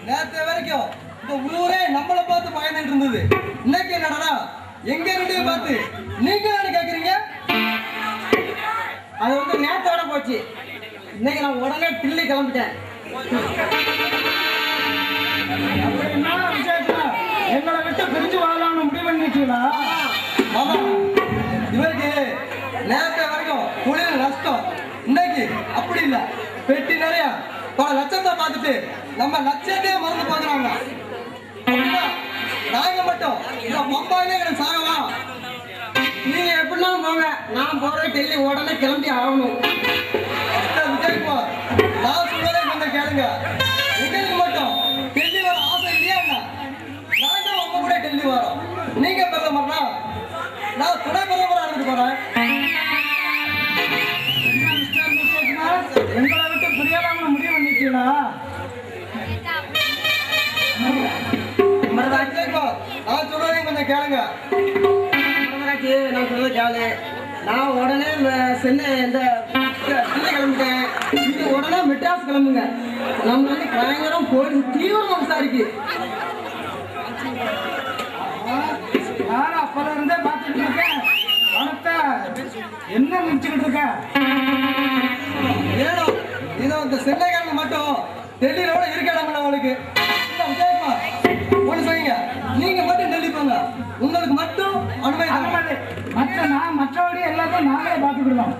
நேற்று வரைக்கும் இந்த ஊரே நம்மளை பார்த்து பயந்துட்டு இருந்தது. இன்னைக்கு என்னடா எங்க ரெண்டு பார்த்து நீங்க என்ன கேக்குறீங்க? அது வந்து நேத்தோட போச்சு. இன்னைக்கு நான் உடனே பிள்ளை கிளம்பிட்டேன். எங்களை விட்டு பிரிஞ்சு வாழலாம்னு முடிவு பண்ணிட்டீங்களா? ஆமா, இவருக்கு நேற்று வரைக்கும் தொழில் நஷ்டம். இன்னைக்கு அப்படி இல்லை, பெட்டி நிறைய பல லட்சத்தை பார்த்துட்டு நம்ம லட்சத்தையே மறந்து பார்க்குறாங்க. நாங்க மட்டும் இந்த பம்பாயிலே எனக்கு சாகவா? நீங்க எப்படினாலும் போங்க, நான் போறேன். டெல்லி உடனே கிளம்பி ஆகணும். விஜயகுமார், நான் சொல்றதே கொஞ்சம் கேளுங்க. எங்களுக்கு மட்டும் டெல்லி வர ஆசை இல்லையா என்ன? நாங்க உங்க கூட டெல்லி வரோம். நீங்க பிரதமர்னா நான் துணை பிரதமரா இருந்து போறேன். எங்களை விட்டு பிரியலாம்னு முடிவு பண்ணிட்டீங்களா? விஜயகுமார், நான் சொல்றதே கொஞ்சம் கேளுங்க. நான் சொல்றது கேளு. நான் உடனே சென்னை இந்த சென்னை கிளம்பிட்டேன். இது உடனே மெட்ராஸ் கிளம்புங்க. நம்ம வந்து பயங்கரம் போலீஸ் தீவிரமா விசாரிக்கு. நானும் அப்பல இருந்தே பார்த்துட்டு இருக்கேன். பணத்தை என்ன நினைச்சுக்கிட்டு இருக்க? ஏனோ இதோ இந்த சென்னைக்காரங்க மட்டும் டெல்லியோட இருக்காங்க. அவளுக்கு விஜயகுமார் ஒன்று செய்யுங்க, நீங்க மட்டும் டெல்லி போங்க. உங்களுக்கு மட்டும் அனுமதி. மற்றபடி எல்லாத்தையும் நாங்களே பார்த்துக்கிடுவோம்.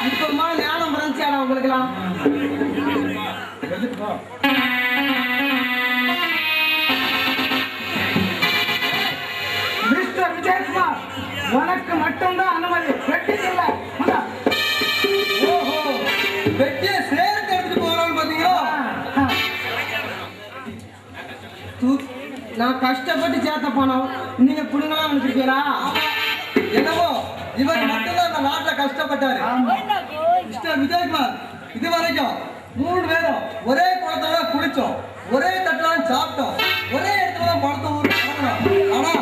இப்பமா ஞானம் பிறந்துச்சாடா உங்களுக்குலாம்? மிஸ்டர் விஜயகுமார், உனக்கு மட்டும்தான் அனுமதி. வெட்டிக்கல. ஓஹோ, வெட்டிய சேர்த்து எடுத்துட்டு போகலாம்னு பாத்தீங்களா? நான் கஷ்டப்பட்டு சேர்த்த பணம் நீங்க புடுங்கலாம் நினைச்சிருக்கீங்களா? என்னவோ இவர் மட்டும்தான் அந்த நாட்டுல கஷ்டப்பட்டாரு. மிஸ்டர் விஜயகுமார், இது வரைக்கும் 3 பேரும் ஒரே குளத்துல தான் குளிச்சோம், ஒரே தட்டுல தான் சாப்பிட்டோம், ஒரே இடத்துல தான் படத்தை ஊர். ஆனா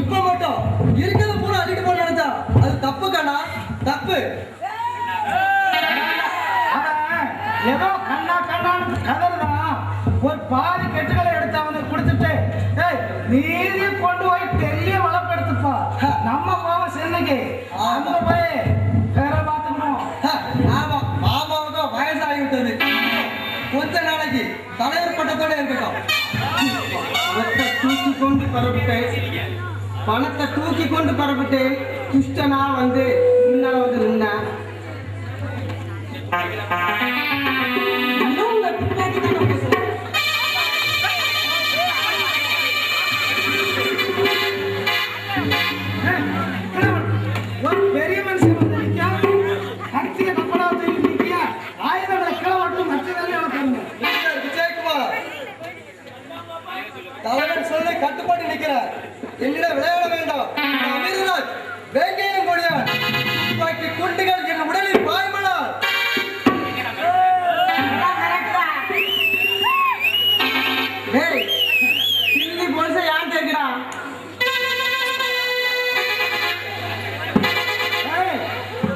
இப்ப மட்டும் இருக்கிறது பூரா அடிக்க போட நினைச்சா அது தப்பு கண்ணா, தப்பு. ஏதோ கண்ணான்னு கதறுதான். ஒரு பாதி கெட்டுகளை எடுத்து அவனுக்கு கொடுத்துட்டு நீதியை கொண்டு போய் டெல்லிய வளப்படுத்துப்பா. நம்ம போவோம் சென்னைக்கு. அங்க போய் வேற பார்த்துக்கணும். ஆமா, மாமாவுக்கும் வயசாகிவிட்டது. கொஞ்ச நாளைக்கு தலைவர் பட்டத்தோட இருக்கட்டும். தூக்கி கொண்டு பரப்பிட்டேன், பணத்தை தூக்கி கொண்டு பரப்பிட்டேன். துஷ்டனா வந்து முன்னால வந்து நின்னா பெரிய மனுஷன் வந்து நிற்கா. அரிசியை கப்பலா தூக்கி நிற்கியா. ஆயுதங்களை கிளவட்டு மற்றதெல்லாம் விஜயகுமார், தலைவர் சொல்லி கட்டுப்பாட்டு நிற்கிறார். என்னிடம் விளையாட வேண்டாம். அமிர்தராஜ் வேங்கையும் கொடியான் துப்பாக்கி குண்டுகள் என் உடலில் பாய்மலால். தில்லி போலீஸ யார் கேட்கிறா?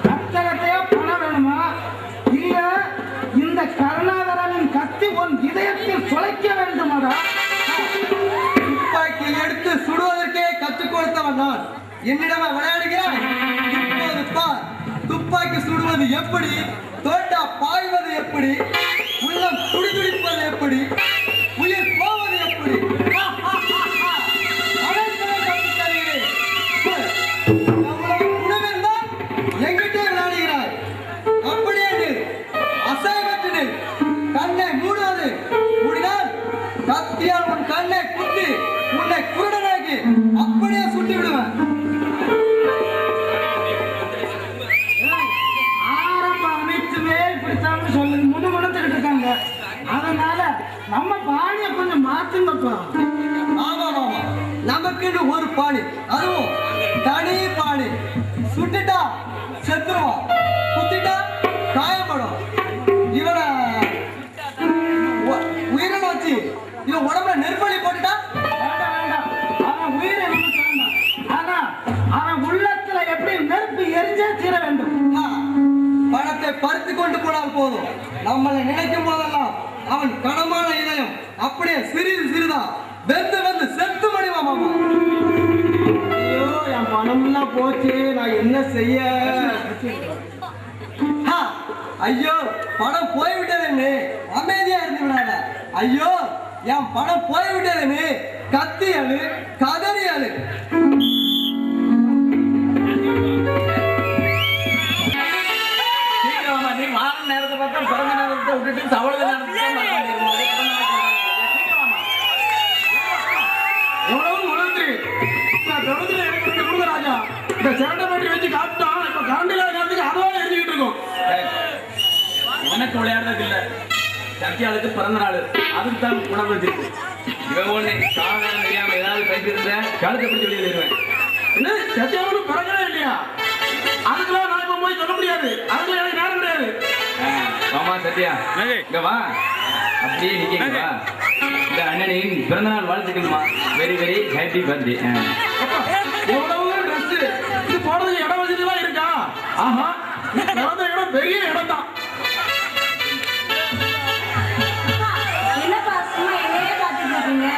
கத்தகத்தையா பணம் வேணுமா? இல்ல இந்த கருணாகரனின் கத்தி உன் இதயத்தில் சுளைக்க வேண்டுமாடா? துப்பாக்கி எடுத்து சுடுவதற்கே கற்றுக் கொடுத்தவன் நான். என்னிடமா விளையாடுகிறாய்? இப்போது பார், துப்பாக்கி சுடுவது எப்படி, தோட்டா பாய்வது எப்படி, உள்ளம் துடிதுடிப்பது எப்படி, உயிர் போவது எப்படி, அனைத்தையும் கற்றுத் தருகிறேன். நம்மளோட உணவெல்லாம் எங்கிட்டே விளையாடுகிறாய். அப்படியே நில், அசைவற்று நில், கண்ணை மூடாது. மூடினால் கத்தியால் உன் கண்ணை குத்தி உன்னை குருடனாக்கி அப்படியே சுட்டி விடுவேன். ஆரம்ப அமைச்சுமே இப்படித்தான் சொல்லி முணுமுணுத்துக்கிட்டு இருக்காங்க. அதனால நம்ம பாணியை கொஞ்சம் மாத்துங்கப்பா. ஆமா ஆமா, நமக்குன்னு ஒரு பாணி, அதுவும் தனி பாணி. சுட்டுட்டா செத்துருவான், குத்திட்டா காயப்படும். இவனை உயிரின வச்சு இவன் உடம்புல நெருப்பலி போட்டுட்டா வேண்டாம். அவன் உயிரை நமக்கு வேண்டாம். ஆனா அவன் உள்ளத்துல எப்படி நெருப்பு எரிஞ்சே தீர வேண்டும். பணத்தை பறித்து கொண்டு போனால் போதும். நம்மளை நினைக்கும் போதெல்லாம் அவன் கனமான இதயம் அப்படியே சிறிது சிறிதா வெந்து வெந்து செத்து மடிவா மாமா. ஐயோ என் பணம்லாம் போச்சு, நான் என்ன செய்ய? ஹா, ஐயோ பணம் போய்விட்டதுன்னு அமைதியா இருந்து விடாத. ஐயோ என் பணம் போய்விட்டதுன்னு கத்தி அழு, கதறி அழு. நீ வார நேரத்தை பார்த்தா பிறந்த நேரத்தை விட்டுட்டு தவளை எவ்வளவு மனதிரி நான் கருத்துல எனக்கு கொடுங்க ராஜா. இந்த சிரண்டை பேட்டரி வச்சு காப்பிட்டோம், இப்ப கரண்ட் இல்லாத நேரத்துக்கு அதுவாக எரிஞ்சுக்கிட்டு இருக்கும். உனக்கு விளையாடுறது இல்ல, சத்தியாளுக்கு பிறந்த நாள், அதுக்கு தான் உணவு வச்சிருக்கு. இவன் ஒண்ணு காலம் தெரியாம ஏதாவது பேசியிருந்த கழுத்தை பிடிச்சி வெளியே தருவேன். என்ன சத்தியாவுக்கு பிறக்கவே இல்லையா? அதுக்கெல்லாம் நான் இப்ப போய் சொல்ல முடியாது, அதுக்கு எனக்கு நேரம் கிடையாது. ஆமா சத்யா, இங்க வா, அப்படியே நிக்க வா. இந்த அண்ணனின் பிறந்த நாள் வாழ்த்துக்கள்மா. Very very happy birthday. எவ்வளவு ட்ரெஸ் இது போடுறதுக்கு இடம் வசதிலாம் இருக்கா? ஆஹா, பிறந்த இடம் பெரிய இடம் தான். என்னப்பா சும்மா என்னையே பார்த்துட்டு இருக்கீங்க?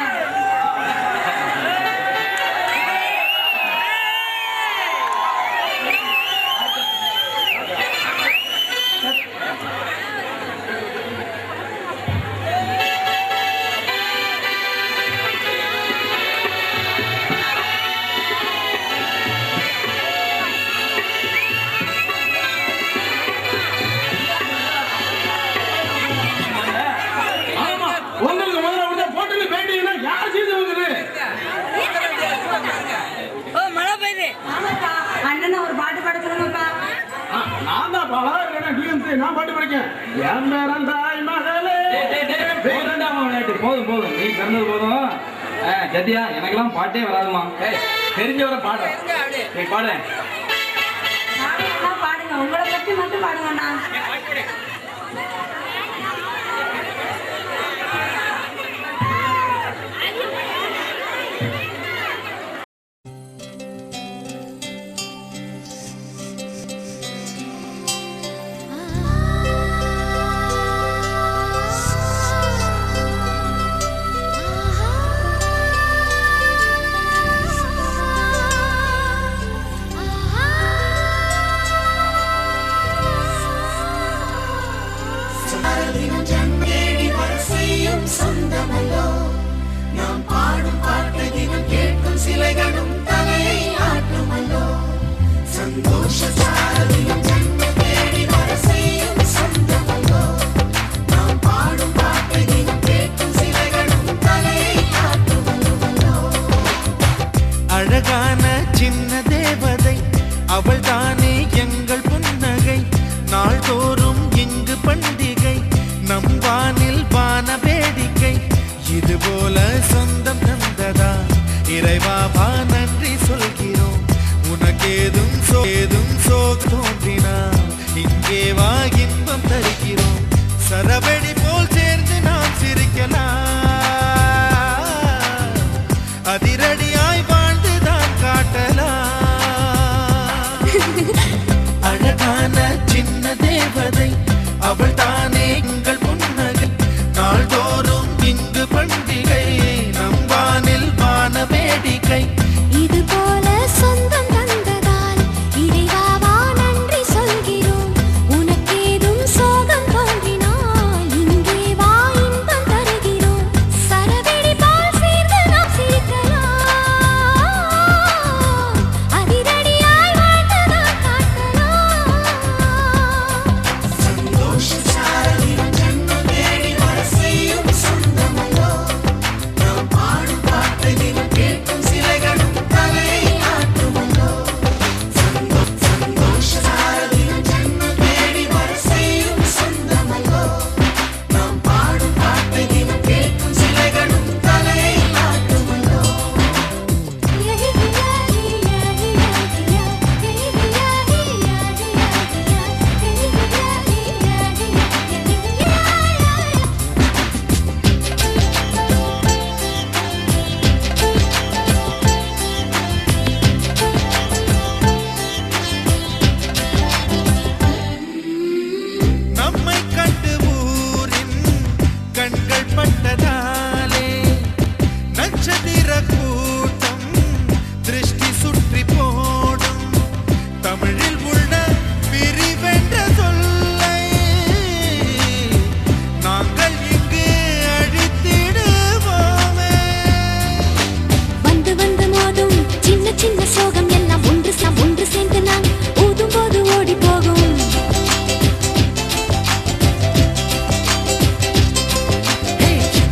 ஆமா, உங்களுக்கு முதல்ல விட போட்டு பேட்டிங்கன்னா யார் சீசு வாங்குது? ஆமாப்பா, அண்ணனை ஒரு பாட்டு பாட சொல்லுங்கப்பா. நான் தான் பாலா இல்லைன்னா டிஎம்சி நான் பாட்டு படிக்கேன். என் பேரன் தாய் மகளே. போதும் போதும், நீ பிறந்தது போதும். சத்யா, எனக்கெல்லாம் பாட்டே வராதுமா. தெரிஞ்சவரை பாட நீ பாட. பாடுங்கண்ணா, பாடுங்க, உங்களை பத்தி மட்டும் பாடுங்கண்ணா. Ah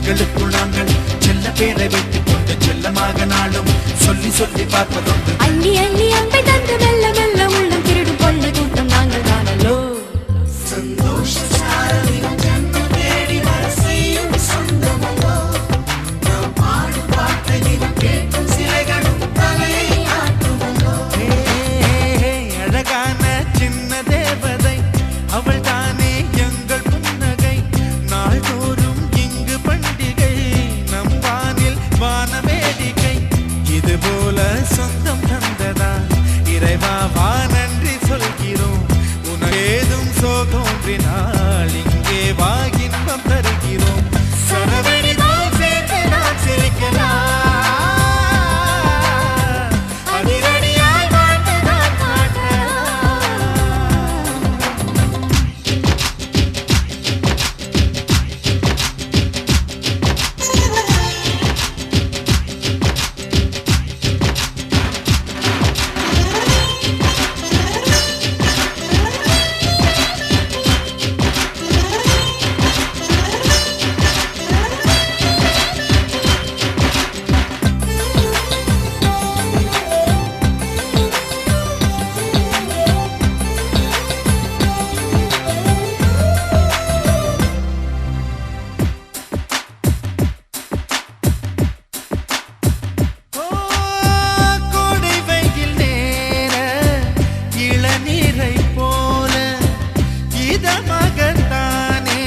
எங்களுக்குள் நாங்கள் செல்ல பேரை வைத்துக் கொண்டு செல்லமாக நாளும் சொல்லி சொல்லி பார்ப்பதுண்டு. அள்ளி அள்ளி அன்பை தந்து மெல்ல மெல்ல உள்ளம் திருடும் கொள்ளை கூட்டம் நாங்கள் தானல்லோ. சந்தோஷ சாரலின் ஜன்னல் தேடி வர செய்யும் சொந்தமல்லோ. நாம் பாடும் பாட்டை தினம் கேட்கும் சிலைகளும் தலையை ஆட்டுமல்லோ. அழகான சின்ன தேவதை அவள் தானே எங்கள் புன்னகை. நாள்தோறும் இங்கு பண்டிகை நம் வானில் வான வேடிக்கை. இது போல சொந்தம் தந்ததா இறைவா வா நன்றி சொல்கிறோம். உனக்கேதும் சோகோன்றினால் இங்கே வா இன்பம் தருகிறோம். சரவெடி போல் சேர்த்து நான் சிரிக்கலாம். அதிரடியாய் வாழ்ந்து நான் காட்டலாம். கோடை வெயில் நேர இளநீரை போல இதமாகத்தானே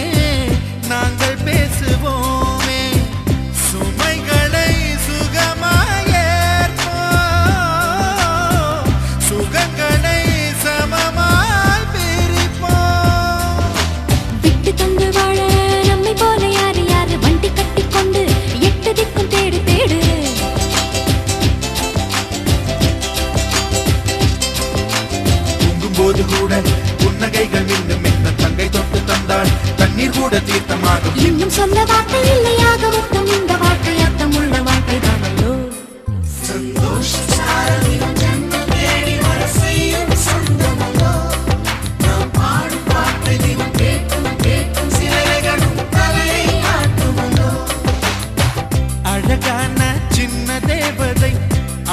நாங்கள் பேசுவோமே. சுமைகளை சுகமாயேற்போம், சுகங்களை சமமாய் பிரிப்போம். விட்டு தந்து வாழ நம்மை போல யாரு யாரு வண்டி கட்டிக்கொண்டு எட்டு திக்கும் தேடு தேடு. தூங்கும்போது கூட புன்னகைகள் மின்னும் என்ன தங்கை தொட்டு தந்தாள் தண்ணீர் கூட தீர்த்தமாகும். இன்னும் சொல்ல வார்த்தை இல்லையாக மொத்தம் இந்த வாழ்க்கை அர்த்தம் உள்ள வாழ்க்கை தானல்லோ. சந்தோஷ சாரலின் ஜன்னல் தேடி வர செய்யும் சொந்தமல்லோ. நாம் பாடும் பாட்டை தினம் கேட்கும் கேட்கும் சிலைகளும் தலையை ஆட்டுமல்லோ. அழகான சின்ன தேவதை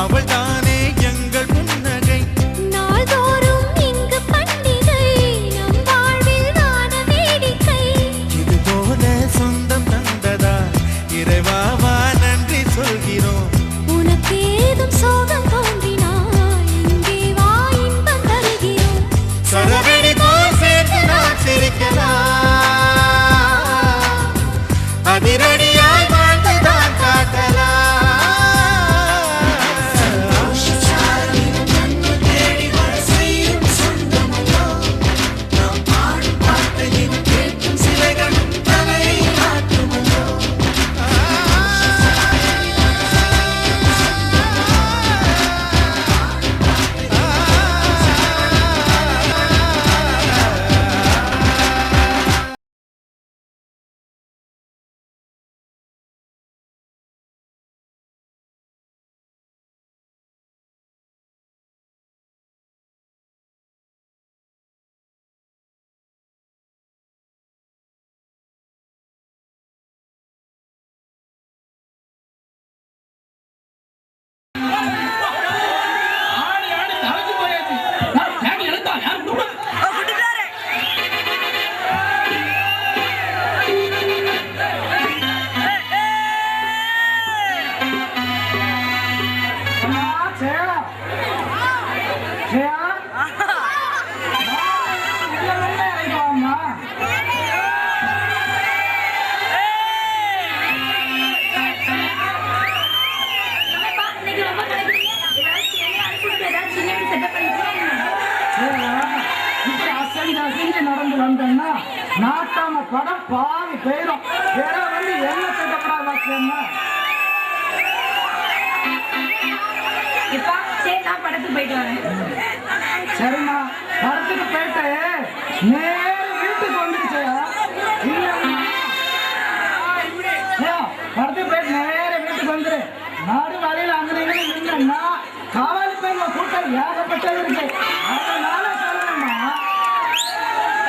அவள் தானே எங்கள் புன்னகை. நாள்தோறும் இங்கு பண்டிகை நம் வாழ்வில் வான வேடிக்கை. இது போல சொந்தம் தந்ததா இறைவா வா நன்றி சொல்கிறோம். உனக்கேதும் சோகம் தோன்றினால் இங்கே வா இன்பம் தருகிறோம். சரவெடி போல் சேர்த்து நான் சிரிக்கலாம். அதிரடியாய் வாழ்ந்துதான் காட்டலாம். சந்தோஷ சாரலின் ஜன்னல் தேடி வர செய்யும் சொந்தமல்லோ. நாம் பாடும் பாட்டை தினம் கேட்கும் சிலைகளும் தலையை ஆட்டுமல்லோ. ஆடி ஆடி தலைச்சு போயாச்சு. தேடி எழுத்தா யார் கூப்பிடு? அம்மா, ஜெயா. ஜெயா. உள்ள வெள்ளை அடிப்பாம்மா. என்னப்பா, இன்னைக்கு ரொம்ப கிடைக்கிறீங்க. ஏதாவது சின்ன அனுப்பிவிட்டு ஏதாவது சின்ன செட்டப் பண்ணிக்கிறேன். ஜெயா, இப்படி அசைஞ்சு நடந்து வந்தேன்னா நாட்டாம படம் பாதி போயிடும். வேற வந்து என்ன செட்டப்படாதாச்சுன்னா எப்பா சரி நான் படத்துக்கு போயிட்டு வரேன். சரிம்மா, படத்துக்கு போயிட்டு நேர வீட்டுக்கு வந்துருச்சா? இல்லையா படத்துக்கு போயிட்டு நேர வீட்டுக்கு வந்துரு. நாடு வழியில் அங்கே நின்னா காவல் பேர்ல கூட்டம் ஏகப்பட்டது இருக்கு. அதனால சொல்லுங்கம்மா.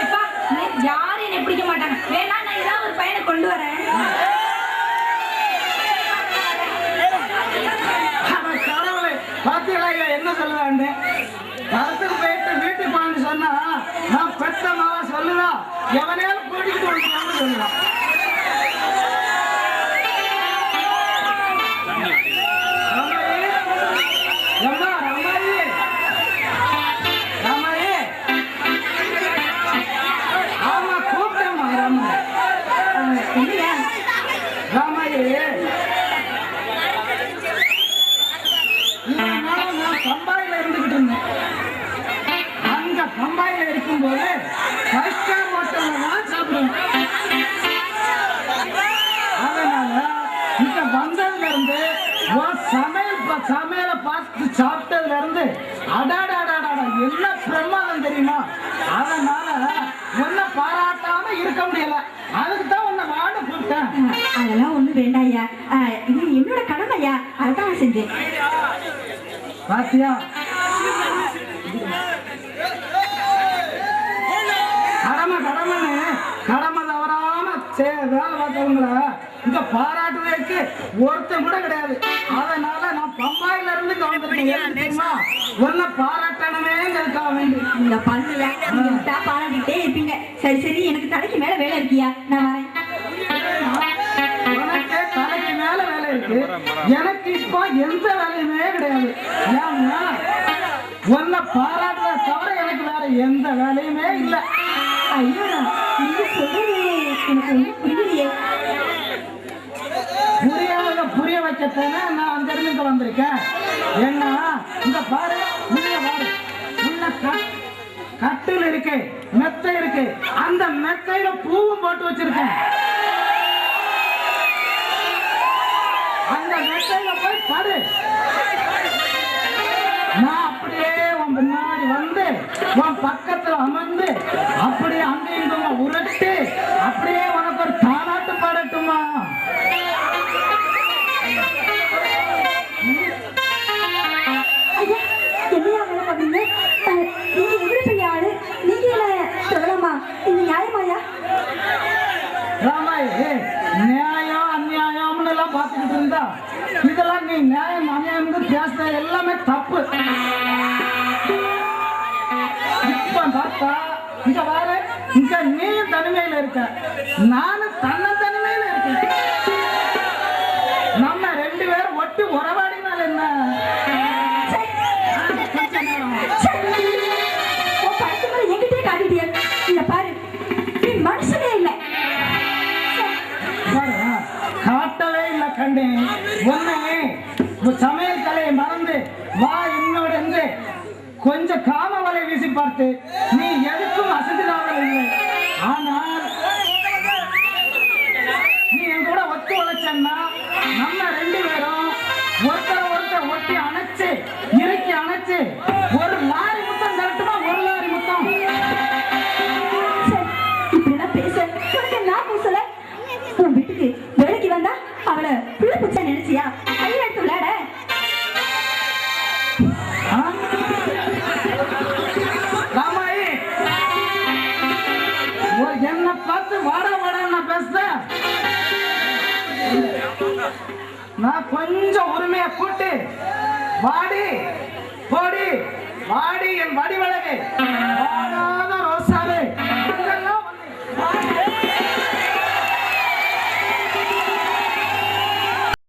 எப்பா யாரும் என்னை பிடிக்க மாட்டாங்க. வேணா நான் ஏதாவது ஒரு பையனை கொண்டு வரேன். சொல்லுவான்னு கருத்துக்கு போயிட்டு வீட்டுக்கு வந்து சொன்னா நான் பெத்த மாவா சொல்லுதான் எவனையாலும் கூட்டிக்கிட்டு வந்து சொல்லலாம். பம்பாயில இருந்துகிட்டு இருந்தேன். அங்க பம்பாயில இருக்கும்போது ஃபைவ் ஸ்டார் ஹோட்டல்ல தான் சாப்பிடுவேன். அதனால இங்க வந்ததுல இருந்து சமையலை பார்த்து சாப்பிட்டதுல இருந்து அடாடாடாடா என்ன பிரமாதம் தெரியுமா? அதனால ஒன்ன பாராட்டாம இருக்க முடியல. அதுக்கு தான் உன்னை வாட கூப்பிட்டேன். அதெல்லாம் ஒண்ணு வேண்டாயா, இது என்னோட கடமையா, அதான் செஞ்சேன். பாத்தியா கடமை தவறாம வேலை பார்த்தவங்கள இங்க பாராட்டுவதற்கு ஒருத்தன் கூட கிடையாது. அதனால நான் பம்பாயில இருந்து கவனிச்சிருக்கேன். ஒன்ன பாராட்டணுமேங்கிறதுக்காக வேண்டி நீங்க பண்ணல, நீங்க பாராட்டிட்டே இருப்பீங்க. சரி சரி, எனக்கு தலைக்கு மேல வேலை இருக்கியா, நான் வரேன். உனக்கு தலைக்கு மேல வேலை இருக்கு, எனக்கு இப்போ எந்த வேலையுமே கிடையாது. ஏன்னா ஒன்ன பாராட்டுறத தவிர எனக்கு வேற எந்த வேலையுமே இல்லை. ஐயோ, நீங்க சொல்றது எனக்கு ஒன்றும் புரியலையே. புரிய வச்சதானே நான் அந்த இடத்துக்கு வந்திருக்கேன். ஏன்னா இந்த பாரு உள்ள கட்டில் இருக்கு, மெத்தை இருக்கு, அந்த மெத்தையில பூவும் போட்டு வச்சிருக்கேன். அந்த மெத்தையில போய் பாரு. நான் அப்படியே உன் பின்னாடி வந்து உன் பக்கத்துல அமர்ந்து அப்படியே அங்கேயும் உருட்டு அப்படியே உனக்கு ஒரு தாலாட்டு பாடட்டுமா? ஐயா, என்னையா வேலை பண்ணீங்க? நீங்க எவ்வளவு பெரிய ஆளு, நீங்க என்ன சொல்லலாமா? இது நியாயமாயா? ராமாய், நியாயம் அநியாயம்னு எல்லாம் பார்த்துக்கிட்டு இருந்தா இதெல்லாம் நீ நியாயம் அநியாயம்னு பேசுற எல்லாமே தப்பு. இப்ப பார்த்தா இங்க பாரு, இங்க நீ தனிமையில இருக்க, நானும் தனிமையில இருக்கேன். நம்ம ரெண்டு பேரும் ஒட்டி உறவாடினால என்ன? என்கிட்டே காட்டிட்டியா? இல்ல பாரு, நீ மனுஷனே இல்லை. காட்டவே இல்லை கண்டேன். ஒன்னே சமையல் கலையை மறந்து வா என்னோட இருந்து கொஞ்சம் காம வலை வீசி பார்த்து நீ எதுக்கும் அசதினாமல் இல்லை. ஆனால் நீ என் கூட ஒத்து உழைச்சன்னா நம்ம ரெண்டு பேரும் ஒருத்தர் ஒட்டி அணைச்சு இறுக்கி அணைச்சு ஒரு லாரி முத்தம் தரட்டுமா? ஒரு லாரி முத்தம். இப்படிலாம் பேச உனக்கு நான் பேசல. உன் வீட்டுக்கு வேலைக்கு வந்தா அவளை புள்ள புச்சா நினைச்சியா? கையில் எடுத்து விளையாட. ராமாயி, என்ன பார்த்து வாடா வாடா பேச நான் கொஞ்சம் உரிமையை கூட்டு வாடி போடி வாடி என் வடிவழகு வாடாத